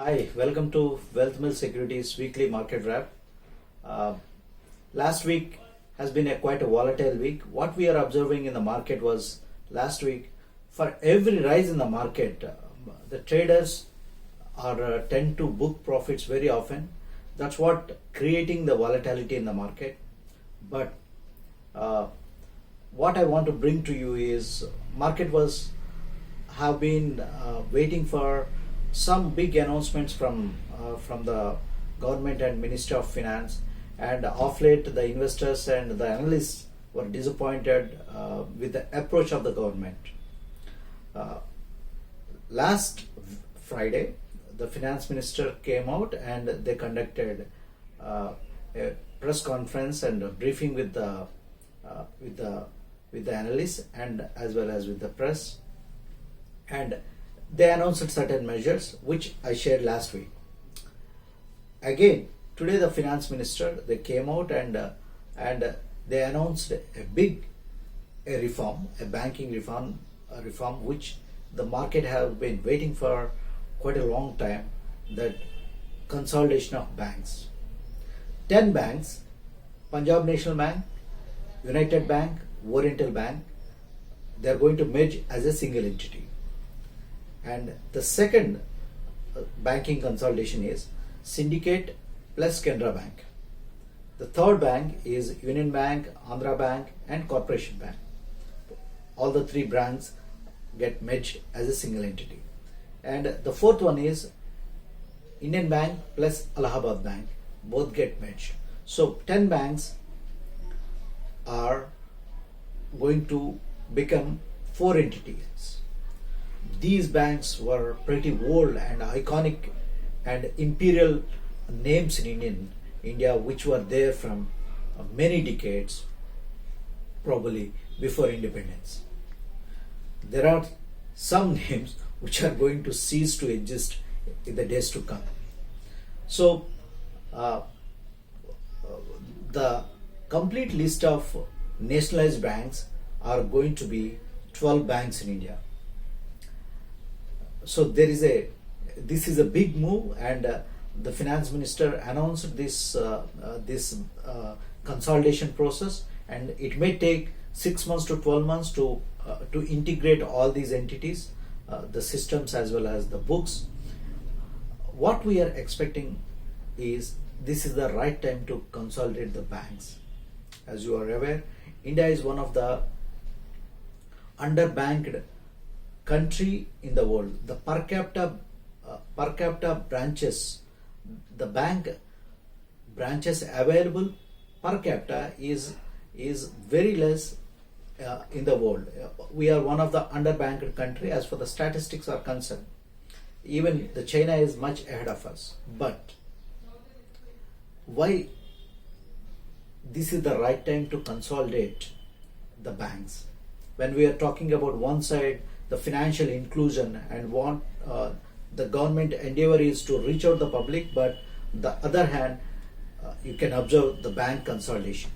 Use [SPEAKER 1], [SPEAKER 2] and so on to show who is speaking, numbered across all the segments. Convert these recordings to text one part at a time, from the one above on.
[SPEAKER 1] Hi, welcome to WealthMills Securities weekly market wrap. Uh, Last week has been quite a volatile week. What we are observing in the market was last week, for every rise in the market, the traders are tend to book profits very often. That's what creating the volatility in the market. But uh, what I want to bring to you is market was have been waiting for some big announcements from the government and Ministry of Finance, and of late the investors and the analysts were disappointed with the approach of the government. Uh, Last Friday, the finance minister came out and they conducted a press conference and a briefing with the uh, with the with the analysts and as well as with the press, and they announced certain measures which I shared last week. Again, today the finance minister they came out and they announced a reform, a banking reform, a reform which the market have been waiting for quite a long time. That consolidation of banks, 10 banks, Punjab National Bank, United Bank, Oriental Bank, they are going to merge as a single entity. And the second banking consolidation is Syndicate plus Canara Bank. The third bank is Union Bank, Andhra Bank, and Corporation Bank. All the three banks get merged as a single entity. And the fourth one is Indian Bank plus Allahabad Bank. Both get merged. So 10 banks are going to become 4 entities. These banks were pretty old and iconic and imperial names in India, which were there from many decades, probably before independence. There are some names which are going to cease to exist in the days to come. So, the complete list of nationalized banks are going to be 12 banks in India. So this is a big move, and the finance minister announced this consolidation process, and it may take 6 months to 12 months to integrate all these entities, the systems as well as the books. What we are expecting is this is the right time to consolidate the banks. As you are aware, India is one of the underbanked country in the world. The per capita branches, the bank branches available per capita is very less in the world. We are one of the underbanked country as far the statistics are concerned. Even the China is much ahead of us. But why this is the right time to consolidate the banks? When we are talking about one side the financial inclusion and what the government endeavor is to reach out the public, but the other hand you can observe the bank consolidation.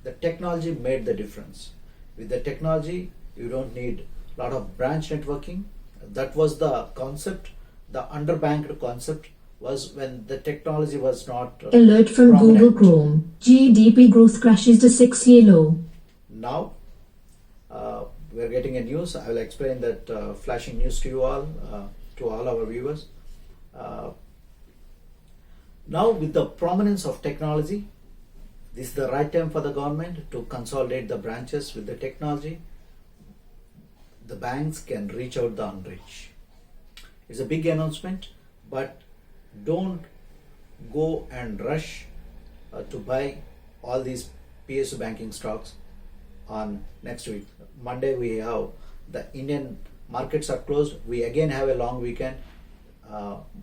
[SPEAKER 1] The technology made the difference. With the technology you don't need a lot of branch networking. That was the concept. The underbanked concept was when the technology was not
[SPEAKER 2] Alert from
[SPEAKER 1] prominent.
[SPEAKER 2] Google Chrome. GDP growth crashes to 6-year low.
[SPEAKER 1] Now we are getting a news. I will explain that flashing news to all our viewers. Now with the prominence of technology, this is the right time for the government to consolidate the branches. With the technology, the banks can reach out the unreached. It's a big announcement, but don't go and rush to buy all these PSU banking stocks on next week. Monday we have the Indian markets are closed. We again have a long weekend.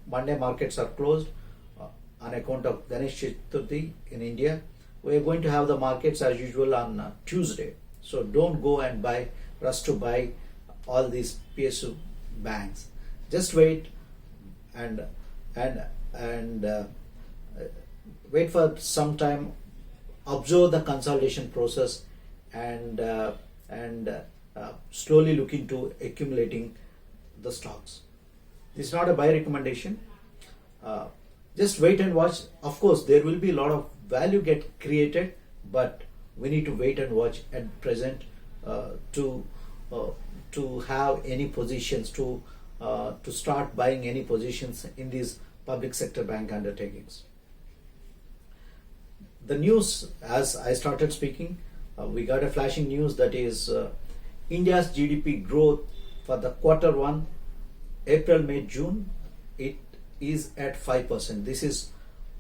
[SPEAKER 1] Monday markets are closed on account of Ganesh Chaturthi in India. We are going to have the markets as usual on Tuesday. So don't go and rush to buy all these PSU banks. Just wait and wait for some time. Observe the consolidation process and slowly look into accumulating the stocks. This is not a buy recommendation. Just wait and watch. Of course, there will be a lot of value get created, but we need to wait and watch at present to have any positions to start buying any positions in these public sector bank undertakings. The news, as I started speaking, we got a flashing news, that is India's GDP growth for the quarter one, April, May, June, it is at 5%. This is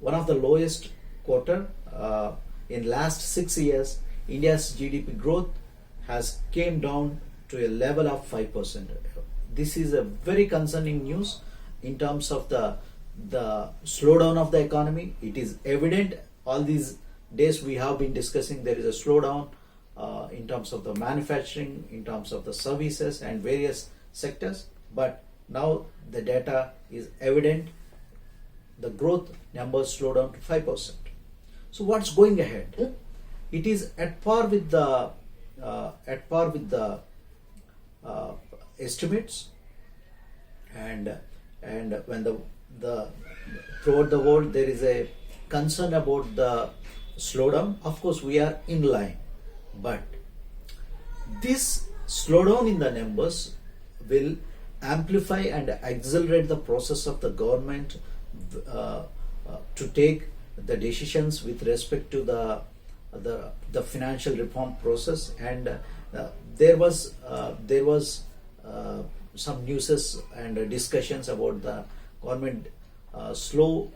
[SPEAKER 1] one of the lowest quarter in last 6 years. India's GDP growth has came down to a level of 5%. This is a very concerning news in terms of the slowdown of the economy. It is evident all these days we have been discussing there is a slowdown in terms of the manufacturing, in terms of the services and various sectors, but now the data is evident. The growth numbers slow down to 5%. So what's going ahead? It is at par with the estimates, and when the throughout the world there is a concern about the slowdown. Of course, we are in line, but this slowdown in the numbers will amplify and accelerate the process of the government to take the decisions with respect to the financial reform process. And there was some news and discussions about the government slow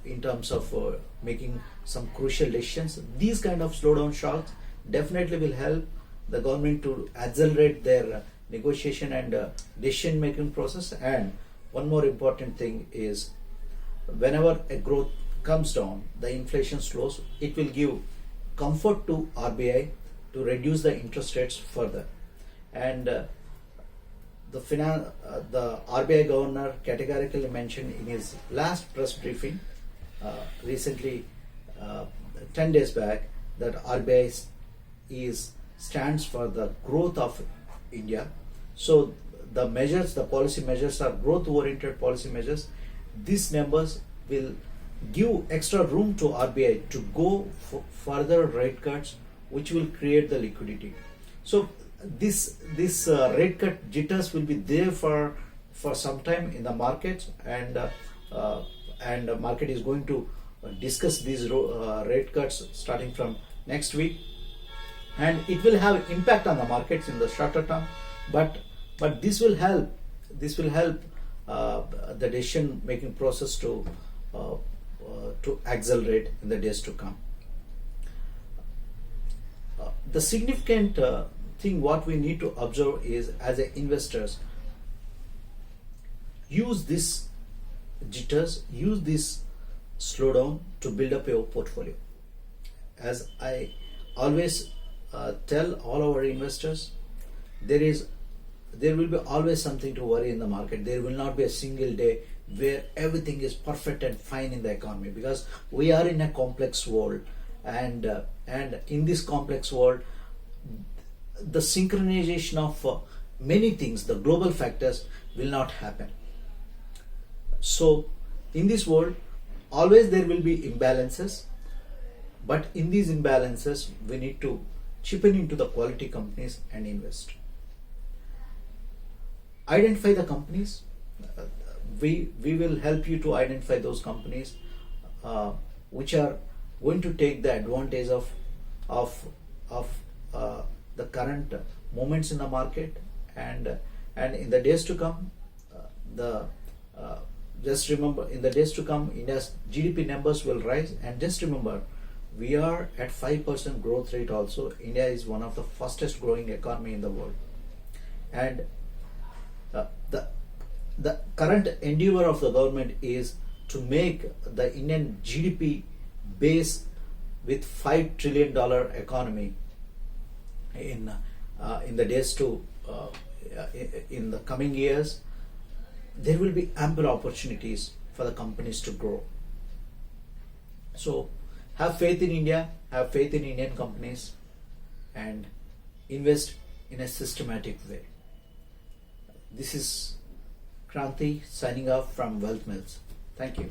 [SPEAKER 1] in terms of making some crucial decisions. These kind of slowdown shocks definitely will help the government to accelerate their negotiation and decision making process. And one more important thing is, whenever a growth comes down, the inflation slows, it will give comfort to RBI to reduce the interest rates further. And the RBI governor categorically mentioned in his last press briefing recently, 10 days back, that RBI stands for the growth of India. So the measures, the policy measures are growth oriented policy measures. These numbers will give extra room to RBI to go for further rate cuts, which will create the liquidity. So this rate cut jitters will be there for some time in the market, and the market is going to discuss these rate cuts starting from next week, and it will have impact on the markets in the shorter term, but this will help the decision making process to accelerate in the days to come. The significant thing what we need to observe is, as investors, use this jitters, use this slowdown to build up your portfolio. As I always tell all our investors, there will be always something to worry in the market. There will not be a single day where everything is perfect and fine in the economy, because we are in a complex world, and in this complex world, the synchronization of many things, the global factors, will not happen. So in this world, always there will be imbalances, but in these imbalances, we need to chip in into the quality companies and invest. Identify the companies. We will help you to identify those companies which are going to take the advantage of the current moments in the market, and in the days to come, just remember, in the days to come, India's GDP numbers will rise, and just remember, we are at 5% growth rate also. India is one of the fastest growing economy in the world, and the current endeavor of the government is to make the Indian GDP base with $5 trillion economy in the days to in the coming years. There will be ample opportunities for the companies to grow. So have faith in India, have faith in Indian companies, and invest in a systematic way. This is Kranthi signing off from WealthMills. Thank you.